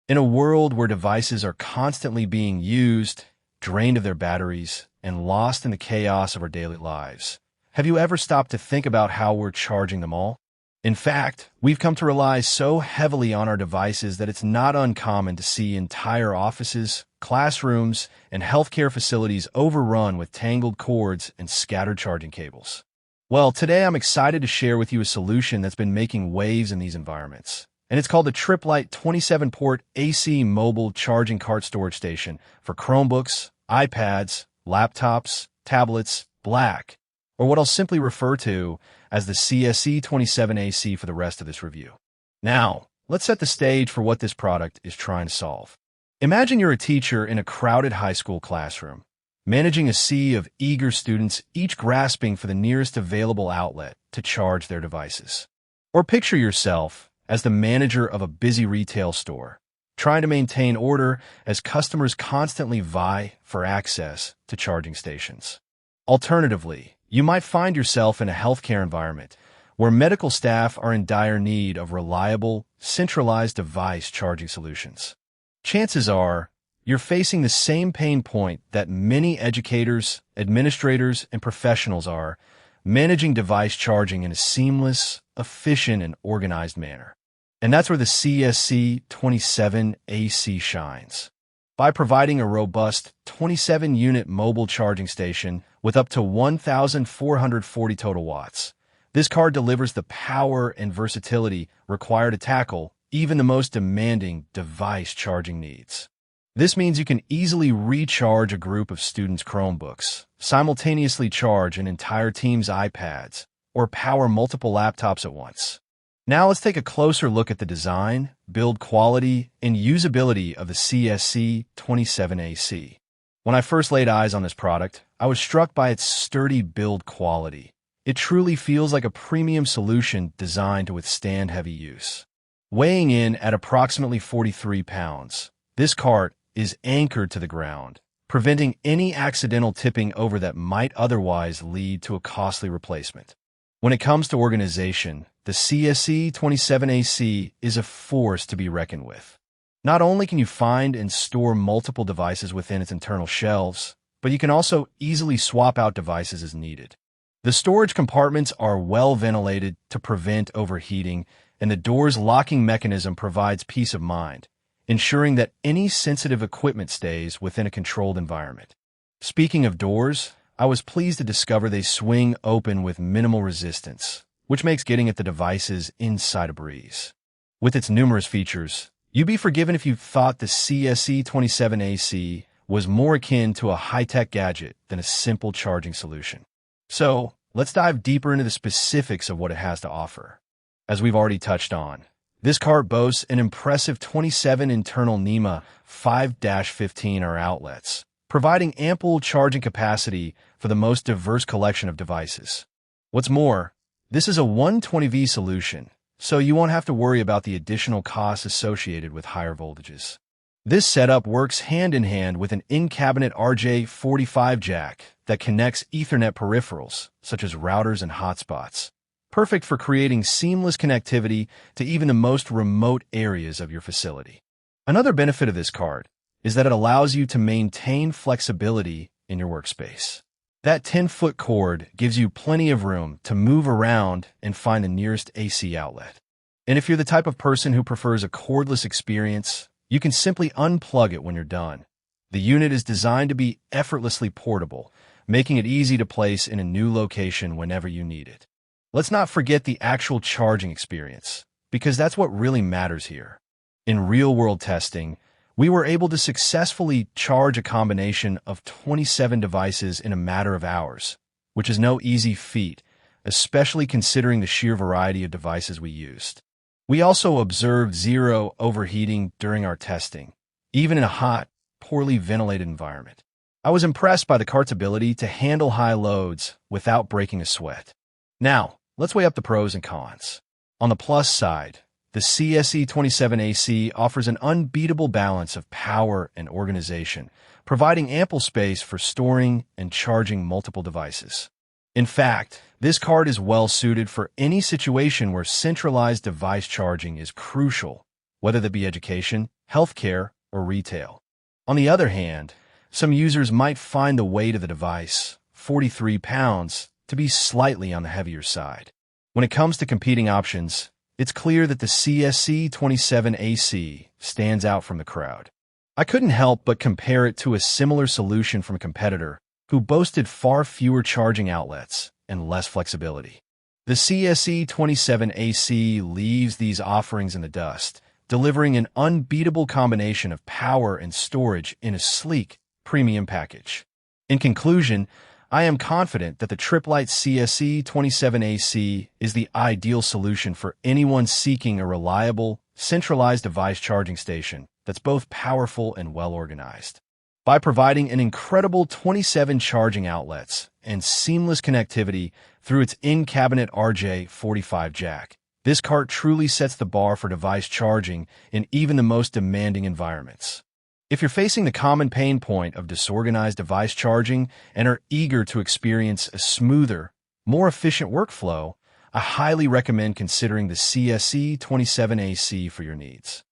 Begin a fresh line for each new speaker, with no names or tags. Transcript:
In a world where devices are constantly being used, drained of their batteries, and lost in the chaos of our daily lives, have you ever stopped to think about how we're charging them all? In fact, we've come to rely so heavily on our devices that it's not uncommon to see entire offices, classrooms, and healthcare facilities overrun with tangled cords and scattered charging cables. Well, today I'm excited to share with you a solution that's been making waves in these environments. And it's called the Tripp Lite 27-port AC mobile charging cart storage station for Chromebooks, iPads, laptops, tablets, Black, or what I'll simply refer to as the CSC27AC for the rest of this review. Now, let's set the stage for what this product is trying to solve. Imagine you're a teacher in a crowded high school classroom, managing a sea of eager students, each grasping for the nearest available outlet to charge their devices. Or picture yourself as the manager of a busy retail store, trying to maintain order as customers constantly vie for access to charging stations. Alternatively, you might find yourself in a healthcare environment where medical staff are in dire need of reliable, centralized device charging solutions. Chances are, you're facing the same pain point that many educators, administrators, and professionals are, managing device charging in a seamless, efficient, and organized manner. And that's where the CSC27AC shines. By providing a robust 27-unit mobile charging station with up to 1,440 total watts, this card delivers the power and versatility required to tackle even the most demanding device charging needs. This means you can easily recharge a group of students' Chromebooks, simultaneously charge an entire team's iPads, or power multiple laptops at once. Now let's take a closer look at the design, build quality, and usability of the CSC27AC. When I first laid eyes on this product, I was struck by its sturdy build quality. It truly feels like a premium solution designed to withstand heavy use. Weighing in at approximately 43 pounds, this cart is anchored to the ground, preventing any accidental tipping over that might otherwise lead to a costly replacement. When it comes to organization, the CSC27AC is a force to be reckoned with. Not only can you find and store multiple devices within its internal shelves, but you can also easily swap out devices as needed. The storage compartments are well ventilated to prevent overheating, and the door's locking mechanism provides peace of mind, ensuring that any sensitive equipment stays within a controlled environment. Speaking of doors, I was pleased to discover they swing open with minimal resistance, which makes getting at the devices inside a breeze. With its numerous features, you'd be forgiven if you thought the CSC27AC was more akin to a high-tech gadget than a simple charging solution. So, let's dive deeper into the specifics of what it has to offer. As we've already touched on, this cart boasts an impressive 27 internal NEMA 5-15R outlets, providing ample charging capacity for the most diverse collection of devices. What's more, this is a 120V solution, so you won't have to worry about the additional costs associated with higher voltages. This setup works hand-in-hand with an in-cabinet RJ45 jack that connects Ethernet peripherals, such as routers and hotspots, perfect for creating seamless connectivity to even the most remote areas of your facility. Another benefit of this card is that it allows you to maintain flexibility in your workspace. That 10-foot cord gives you plenty of room to move around and find the nearest AC outlet. And if you're the type of person who prefers a cordless experience, you can simply unplug it when you're done. The unit is designed to be effortlessly portable, making it easy to place in a new location whenever you need it. Let's not forget the actual charging experience, because that's what really matters here. In real-world testing, we were able to successfully charge a combination of 27 devices in a matter of hours, which is no easy feat, especially considering the sheer variety of devices we used. We also observed zero overheating during our testing, even in a hot, poorly ventilated environment. I was impressed by the cart's ability to handle high loads without breaking a sweat. Now, let's weigh up the pros and cons. On the plus side, the CSC27AC offers an unbeatable balance of power and organization, providing ample space for storing and charging multiple devices. In fact, this card is well suited for any situation where centralized device charging is crucial, whether that be education, healthcare, or retail. On the other hand, some users might find the weight of the device, 43 pounds, to be slightly on the heavier side. When it comes to competing options, it's clear that the CSC27AC stands out from the crowd. I couldn't help but compare it to a similar solution from a competitor who boasted far fewer charging outlets and less flexibility. The CSC27AC leaves these offerings in the dust, delivering an unbeatable combination of power and storage in a sleek, premium package. In conclusion, I am confident that the Tripp Lite CSC27AC is the ideal solution for anyone seeking a reliable, centralized device charging station that's both powerful and well-organized. By providing an incredible 27 charging outlets and seamless connectivity through its in-cabinet RJ45 jack, this cart truly sets the bar for device charging in even the most demanding environments. If you're facing the common pain point of disorganized device charging and are eager to experience a smoother, more efficient workflow, I highly recommend considering the CSC27AC for your needs.